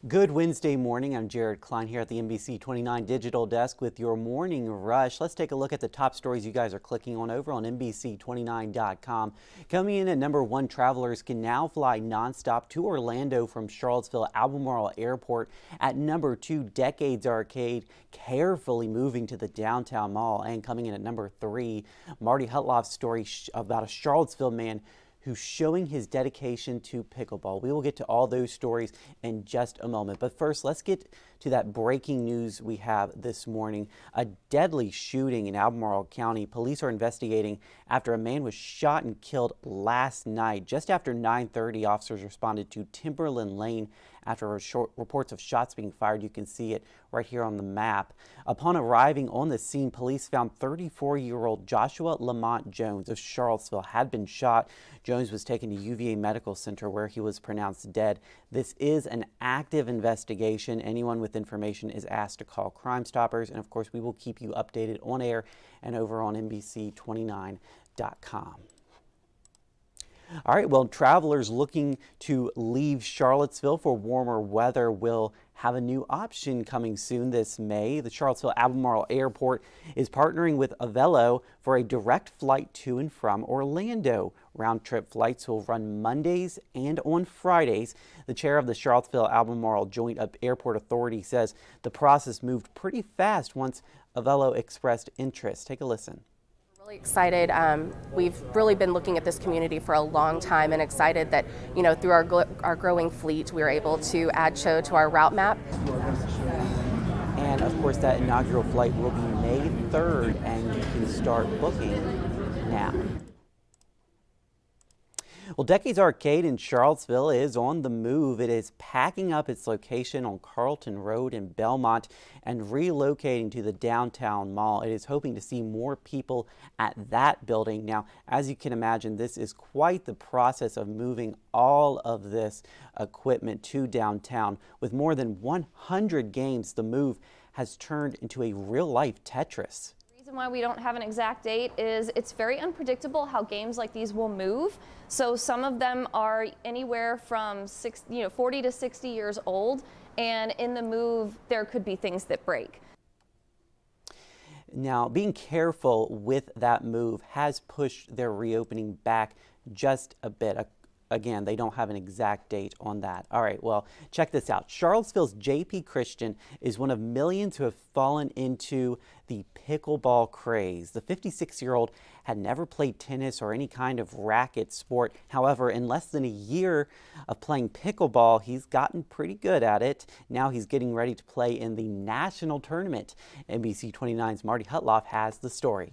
Good Wednesday morning. I'm Jared Klein here at the NBC29 Digital Desk with your morning rush. Let's take a look at the top stories you guys are clicking on over on NBC29.com. Coming in at number 1, travelers can now fly nonstop to Orlando from Charlottesville Albemarle Airport. At number 2, Decades Arcade carefully moving to the downtown mall. And coming in at number 3, Marty Hutloff's story about a Charlottesville man who's showing his dedication to pickleball. We will get to all those stories in just a moment. But first, let's get to that breaking news we have this morning. A deadly shooting in Albemarle County. Police are investigating after a man was shot and killed last night. Just after 9:30, officers responded to Timberland Lane after reports of shots being fired. You can see it right here on the map. Upon arriving on the scene, police found 34-year-old Joshua Lamont Jones of Charlottesville had been shot. Jones was taken to UVA Medical Center where he was pronounced dead. This is an active investigation. Anyone with information is asked to call Crime Stoppers. And of course, we will keep you updated on air and over on NBC29.com. All right, well, travelers looking to leave Charlottesville for warmer weather will have a new option coming soon this May. The Charlottesville Albemarle Airport is partnering with Avelo for a direct flight to and from Orlando. Round-trip flights will run Mondays and on Fridays. The chair of the Charlottesville Albemarle Joint Airport Authority says the process moved pretty fast once Avelo expressed interest. Take a listen. Really excited. We've really been looking at this community for a long time and excited that, through our growing fleet, we were able to add Cho to our route map. And of course, that inaugural flight will be May 3rd, and you can start booking now. Well, Decades Arcade in Charlottesville is on the move. It is packing up its location on Carlton Road in Belmont and relocating to the downtown mall. It is hoping to see more people at that building. Now, as you can imagine, this is quite the process of moving all of this equipment to downtown. With more than 100 games, the move has turned into a real-life Tetris. Why we don't have an exact date is it's very unpredictable how games like these will move. So some of them are anywhere from 40 to 60 years old, and in the move there could be things that break. Now, being careful with that move has pushed their reopening back just a bit. Again, they don't have an exact date on that. All right, well, check this out. Charlottesville's J.P. Christian is one of millions who have fallen into the pickleball craze. The 56-year-old had never played tennis or any kind of racket sport. However, in less than a year of playing pickleball, he's gotten pretty good at it. Now he's getting ready to play in the national tournament. NBC29's Marty Hutloff has the story.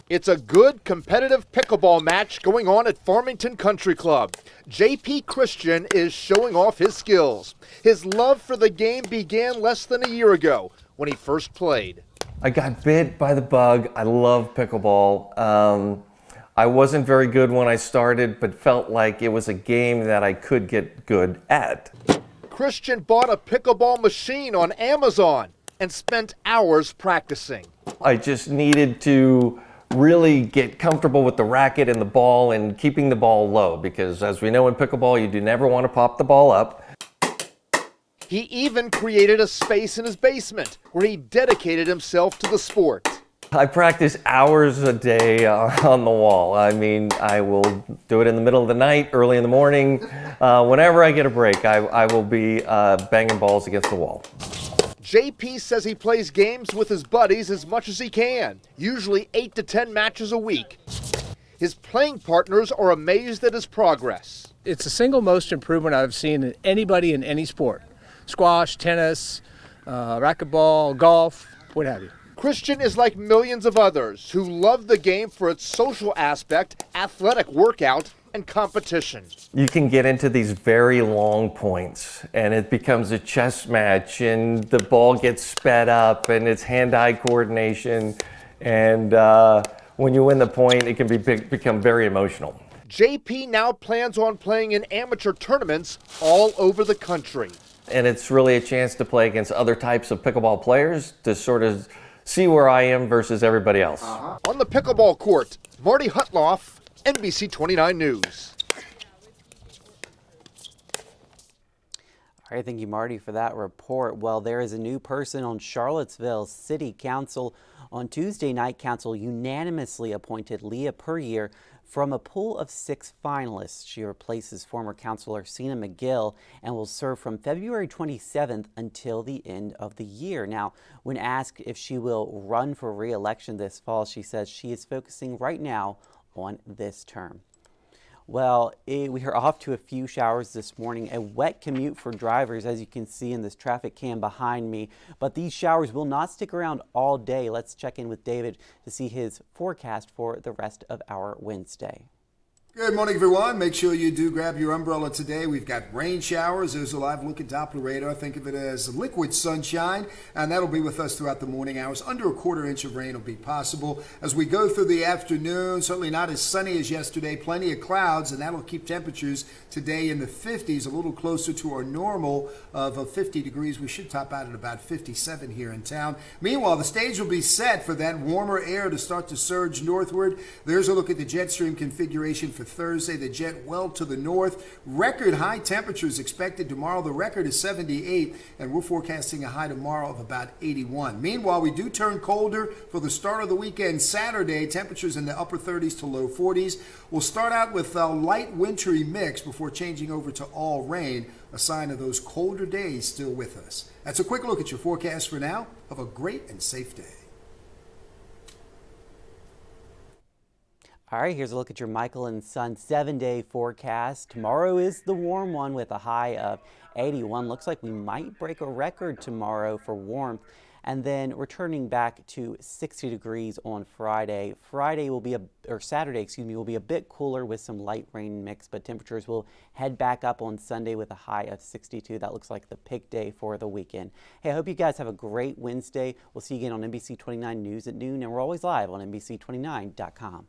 It's a good competitive pickleball match going on at Farmington Country Club. J.P. Christian is showing off his skills. His love for the game began less than a year ago when he first played. I got bit by the bug. I love pickleball. I wasn't very good when I started, but felt like it was a game that I could get good at. Christian bought a pickleball machine on Amazon and spent hours practicing. I just needed to really get comfortable with the racket and the ball and keeping the ball low, because as we know in pickleball, you do never want to pop the ball up. He even created a space in his basement where he dedicated himself to the sport. I practice hours a day on the wall. I mean, I will do it in the middle of the night, early in the morning. Whenever I get a break, I will be banging balls against the wall. JP says he plays games with his buddies as much as he can, usually 8 to 10 matches a week. His playing partners are amazed at his progress. It's the single most improvement I've seen in anybody in any sport. Squash, tennis, racquetball, golf, what have you. Christian is like millions of others who love the game for its social aspect, athletic workout, and competition. You can get into these very long points and it becomes a chess match and the ball gets sped up and it's hand-eye coordination, and when you win the point it can become very emotional. JP now plans on playing in amateur tournaments all over the country. And it's really a chance to play against other types of pickleball players to sort of see where I am versus everybody else. On the pickleball court, Marty Hutloff, NBC29 News. All right, thank you, Marty, for that report. Well, there is a new person on Charlottesville City Council. On Tuesday night, Council unanimously appointed Leah Puryear from a pool of 6 finalists. She replaces former Councilor Sina McGill and will serve from February 27th until the end of the year. Now, when asked if she will run for re-election this fall, she says she is focusing right now on this term. Well, we are off to a few showers this morning, a wet commute for drivers, as you can see in this traffic cam behind me. But these showers will not stick around all day. Let's check in with David to see his forecast for the rest of our Wednesday. Good morning, everyone. Make sure you do grab your umbrella today. We've got rain showers. There's a live look at Doppler radar. Think of it as liquid sunshine, and that'll be with us throughout the morning hours. Under a quarter inch of rain will be possible. As we go through the afternoon, certainly not as sunny as yesterday. Plenty of clouds, and that'll keep temperatures today in the 50s, a little closer to our normal of 50 degrees. We should top out at about 57 here in town. Meanwhile, the stage will be set for that warmer air to start to surge northward. There's a look at the jet stream configuration for Thursday. The jet well to the north. Record high temperatures expected tomorrow. The record is 78, and we're forecasting a high tomorrow of about 81. Meanwhile, we do turn colder for the start of the weekend. Saturday, temperatures in the upper 30s to low 40s. We'll start out with a light wintry mix before changing over to all rain, a sign of those colder days still with us. That's a quick look at your forecast for now. Have a great and safe day. All right, here's a look at your Michael and Son 7-day forecast. Tomorrow is the warm one with a high of 81. Looks like we might break a record tomorrow for warmth. And then returning back to 60 degrees on Friday. Saturday, will be a bit cooler with some light rain mix, but temperatures will head back up on Sunday with a high of 62. That looks like the peak day for the weekend. Hey, I hope you guys have a great Wednesday. We'll see you again on NBC 29 News at noon, and we're always live on NBC29.com.